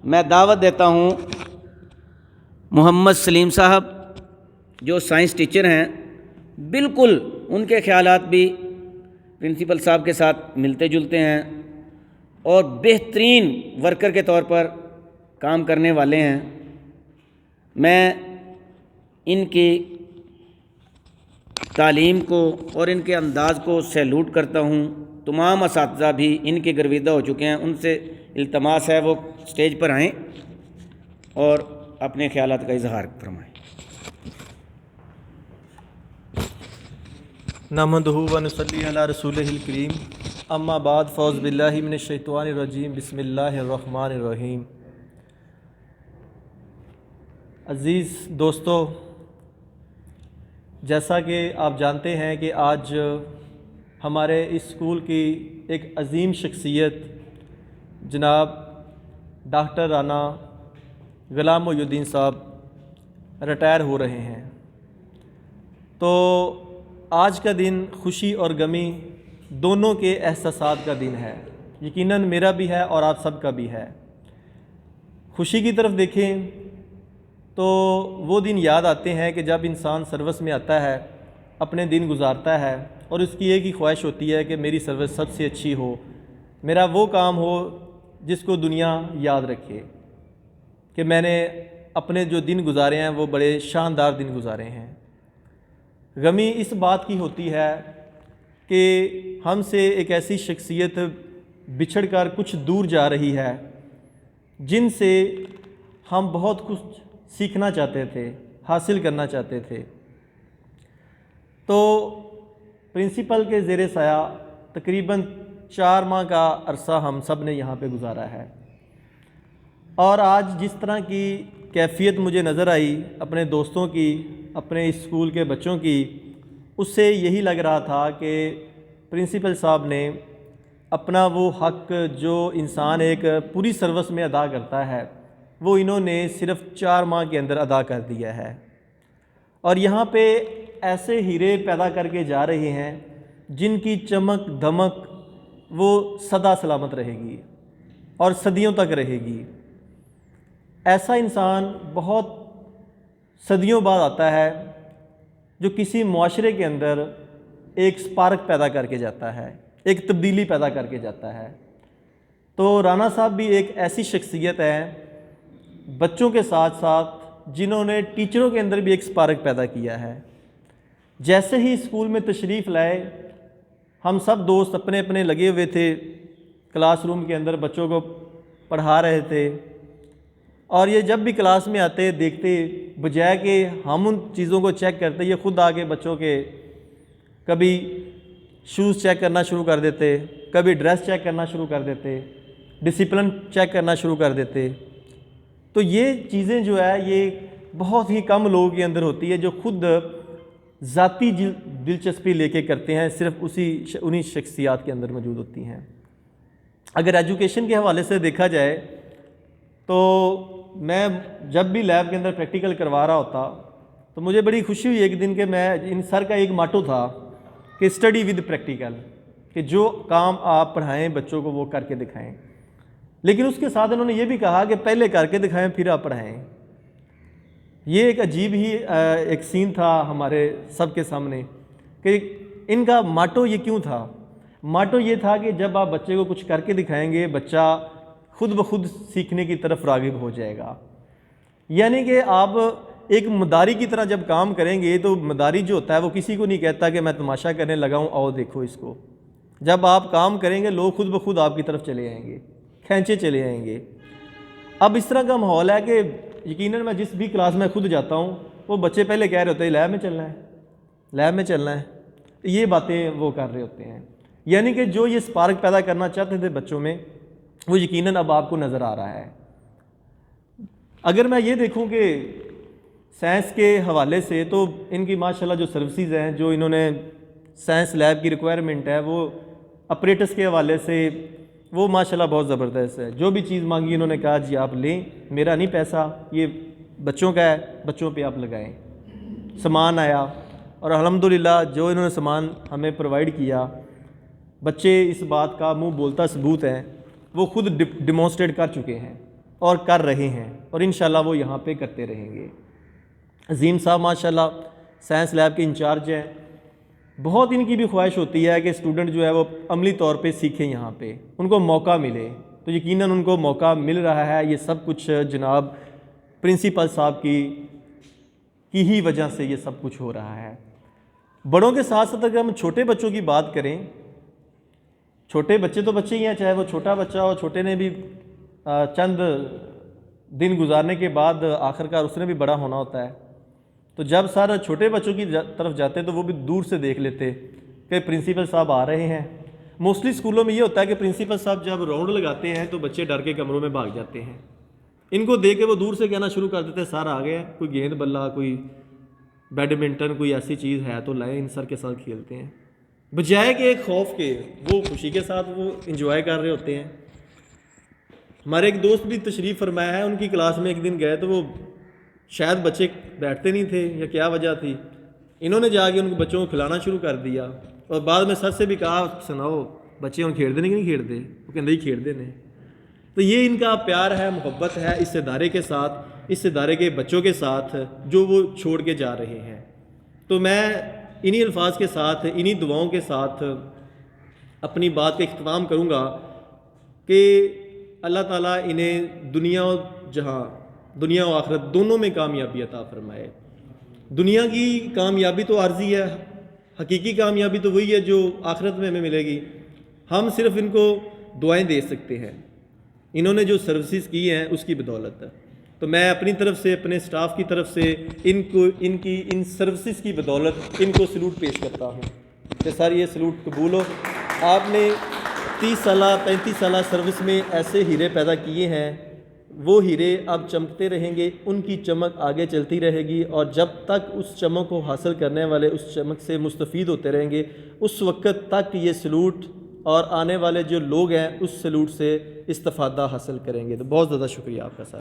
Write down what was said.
میں دعوت دیتا ہوں محمد سلیم صاحب جو سائنس ٹیچر ہیں، بالکل ان کے خیالات بھی پرنسپل صاحب کے ساتھ ملتے جلتے ہیں اور بہترین ورکر کے طور پر کام کرنے والے ہیں۔ میں ان کی تعلیم کو اور ان کے انداز کو سیلوٹ کرتا ہوں۔ تمام اساتذہ بھی ان کے گرویدہ ہو چکے ہیں، ان سے التماس ہے وہ اسٹیج پر آئیں اور اپنے خیالات کا اظہار فرمائیں۔ نحمدہ و نصلی علی رسولہ الکریم، اما بعد، فاعوذ باللہ من الشیطان الرجیم، بسم اللہ الرحمن الرحیم۔ عزیز دوستو، جیسا کہ آپ جانتے ہیں کہ آج ہمارے اس اسکول کی ایک عظیم شخصیت جناب ڈاکٹر رانا غلام محی الدین صاحب ریٹائر ہو رہے ہیں۔ تو آج کا دن خوشی اور غمی دونوں کے احساسات کا دن ہے، یقیناً میرا بھی ہے اور آپ سب کا بھی ہے۔ خوشی کی طرف دیکھیں تو وہ دن یاد آتے ہیں کہ جب انسان سروس میں آتا ہے، اپنے دن گزارتا ہے اور اس کی ایک ہی خواہش ہوتی ہے کہ میری سروس سب سے اچھی ہو، میرا وہ کام ہو جس کو دنیا یاد رکھے کہ میں نے اپنے جو دن گزارے ہیں وہ بڑے شاندار دن گزارے ہیں۔ غمی اس بات کی ہوتی ہے کہ ہم سے ایک ایسی شخصیت بچھڑ کر کچھ دور جا رہی ہے جن سے ہم بہت کچھ سیکھنا چاہتے تھے، حاصل کرنا چاہتے تھے۔ تو پرنسپل کے زیر سایہ تقریباً 4 ماہ کا عرصہ ہم سب نے یہاں پہ گزارا ہے، اور آج جس طرح کی کیفیت مجھے نظر آئی اپنے دوستوں کی، اپنے اسکول کے بچوں کی، اس سے یہی لگ رہا تھا کہ پرنسپل صاحب نے اپنا وہ حق جو انسان ایک پوری سروس میں ادا کرتا ہے وہ انہوں نے صرف 4 ماہ کے اندر ادا کر دیا ہے، اور یہاں پہ ایسے ہیرے پیدا کر کے جا رہے ہیں جن کی چمک دھمک وہ سدا سلامت رہے گی اور صدیوں تک رہے گی۔ ایسا انسان بہت صدیوں بعد آتا ہے جو کسی معاشرے کے اندر ایک سپارک پیدا کر کے جاتا ہے، ایک تبدیلی پیدا کر کے جاتا ہے۔ تو رانا صاحب بھی ایک ایسی شخصیت ہے بچوں کے ساتھ ساتھ جنہوں نے ٹیچروں کے اندر بھی ایک سپارک پیدا کیا ہے۔ جیسے ہی اسکول میں تشریف لائے، ہم سب دوست اپنے اپنے لگے ہوئے تھے، کلاس روم کے اندر بچوں کو پڑھا رہے تھے، اور یہ جب بھی کلاس میں آتے دیکھتے، بجائے کہ ہم ان چیزوں کو چیک کرتے، یہ خود آگے بچوں کے کبھی شوز چیک کرنا شروع کر دیتے، کبھی ڈریس چیک کرنا شروع کر دیتے، ڈسپلن چیک کرنا شروع کر دیتے۔ تو یہ چیزیں جو ہے یہ بہت ہی کم لوگوں کے اندر ہوتی ہے جو خود ذاتی دلچسپی لے کے کرتے ہیں، صرف انہی شخصیات کے اندر موجود ہوتی ہیں۔ اگر ایجوکیشن کے حوالے سے دیکھا جائے تو میں جب بھی لیب کے اندر پریکٹیکل کروا رہا ہوتا تو مجھے بڑی خوشی ہوئی ایک دن کہ میں ان سر کا ایک ماٹو تھا کہ اسٹڈی ود پریکٹیکل، کہ جو کام آپ پڑھائیں بچوں کو وہ کر کے دکھائیں، لیکن اس کے ساتھ انہوں نے یہ بھی کہا کہ پہلے کر کے دکھائیں پھر آپ پڑھائیں۔ یہ ایک عجیب ہی ایک سین تھا ہمارے سب کے سامنے کہ ان کا ماٹو یہ کیوں تھا۔ ماٹو یہ تھا کہ جب آپ بچے کو کچھ کر کے دکھائیں گے بچہ خود بخود سیکھنے کی طرف راغب ہو جائے گا، یعنی کہ آپ ایک مداری کی طرح جب کام کریں گے تو مداری جو ہوتا ہے وہ کسی کو نہیں کہتا کہ میں تماشا کرنے لگا ہوں آؤ دیکھو اس کو۔ جب آپ کام کریں گے لوگ خود بخود آپ کی طرف چلے آئیں گے، کھینچے چلے آئیں گے۔ اب اس طرح کا ماحول ہے کہ یقیناً میں جس بھی کلاس میں خود جاتا ہوں وہ بچے پہلے کہہ رہے ہوتے ہیں لیب میں چلنا ہے، لیب میں چلنا ہے، یہ باتیں وہ کر رہے ہوتے ہیں، یعنی کہ جو یہ سپارک پیدا کرنا چاہتے تھے بچوں میں وہ یقیناً اب آپ کو نظر آ رہا ہے۔ اگر میں یہ دیکھوں کہ سائنس کے حوالے سے تو ان کی ماشاءاللہ جو سروسز ہیں جو انہوں نے سائنس لیب کی ریکوائرمنٹ ہے وہ اپریٹس کے حوالے سے وہ ماشاءاللہ بہت زبردست ہے۔ جو بھی چیز مانگی انہوں نے کہا جی آپ لیں، میرا نہیں پیسہ، یہ بچوں کا ہے، بچوں پہ آپ لگائیں۔ سامان آیا اور الحمدللہ جو انہوں نے سامان ہمیں پرووائڈ کیا، بچے اس بات کا منہ بولتا ثبوت ہے، وہ خود ڈیمونسٹریٹ کر چکے ہیں اور کر رہے ہیں اور انشاءاللہ وہ یہاں پہ کرتے رہیں گے۔ عظیم صاحب ماشاءاللہ سائنس لیب کے انچارج ہیں، بہت ان کی بھی خواہش ہوتی ہے کہ اسٹوڈنٹ جو ہے وہ عملی طور پہ سیکھیں، یہاں پہ ان کو موقع ملے، تو یقیناً ان کو موقع مل رہا ہے۔ یہ سب کچھ جناب پرنسپل صاحب کی ہی وجہ سے یہ سب کچھ ہو رہا ہے۔ بڑوں کے ساتھ ساتھ اگر ہم چھوٹے بچوں کی بات کریں، چھوٹے بچے تو بچے ہی ہیں، چاہے وہ چھوٹا بچہ ہو، چھوٹے نے بھی چند دن گزارنے کے بعد آخرکار اس نے بھی بڑا ہونا ہوتا ہے۔ تو جب سر چھوٹے بچوں کی طرف جاتے ہیں تو وہ بھی دور سے دیکھ لیتے کہ پرنسپل صاحب آ رہے ہیں۔ موسٹلی اسکولوں میں یہ ہوتا ہے کہ پرنسپل صاحب جب راؤنڈ لگاتے ہیں تو بچے ڈر کے کمروں میں بھاگ جاتے ہیں، ان کو دیکھ کے وہ دور سے کہنا شروع کر دیتے ہیں سر آ گئے ہیں، کوئی گیند بلا، کوئی بیڈمنٹن، کوئی ایسی چیز ہے تو لائیں، ان سر کے ساتھ کھیلتے ہیں، بجائے کہ ایک خوف کے وہ خوشی کے ساتھ وہ انجوائے کر رہے ہوتے ہیں۔ ہمارے ایک دوست بھی تشریف فرمایا ہے، ان کی کلاس میں ایک دن گئے تو وہ شاید بچے بیٹھتے نہیں تھے یا کیا وجہ تھی، انہوں نے جا کے ان کو بچوں کو کھلانا شروع کر دیا، اور بعد میں سر سے بھی کہا سناؤ بچے ہوں کھیڑتے نہیں کہ نہیں کھیڑتے، وہ کہتے ہی کھیڑتے نہیں۔ تو یہ ان کا پیار ہے، محبت ہے اس ادارے کے ساتھ، اس ادارے کے بچوں کے ساتھ جو وہ چھوڑ کے جا رہے ہیں۔ تو میں انہی الفاظ کے ساتھ، انہی دعاؤں کے ساتھ اپنی بات کا اختتام کروں گا کہ اللہ تعالیٰ انہیں دنیا و جہاں، دنیا و آخرت دونوں میں کامیابی عطا فرمائے۔ دنیا کی کامیابی تو عارضی ہے، حقیقی کامیابی تو وہی ہے جو آخرت میں ہمیں ملے گی۔ ہم صرف ان کو دعائیں دے سکتے ہیں، انہوں نے جو سروسز کی ہیں اس کی بدولت ہے۔ تو میں اپنی طرف سے، اپنے سٹاف کی طرف سے ان سروسز کی بدولت ان کو سلوٹ پیش کرتا ہوں کہ سر یہ سلوٹ قبول ہو۔ آپ نے 30 سالہ 35 سالہ سروس میں ایسے ہیرے پیدا کیے ہیں، وہ ہیرے اب چمکتے رہیں گے، ان کی چمک آگے چلتی رہے گی، اور جب تک اس چمک کو حاصل کرنے والے اس چمک سے مستفید ہوتے رہیں گے، اس وقت تک یہ سلوٹ اور آنے والے جو لوگ ہیں اس سلوٹ سے استفادہ حاصل کریں گے۔ تو بہت زیادہ شکریہ آپ کا سر۔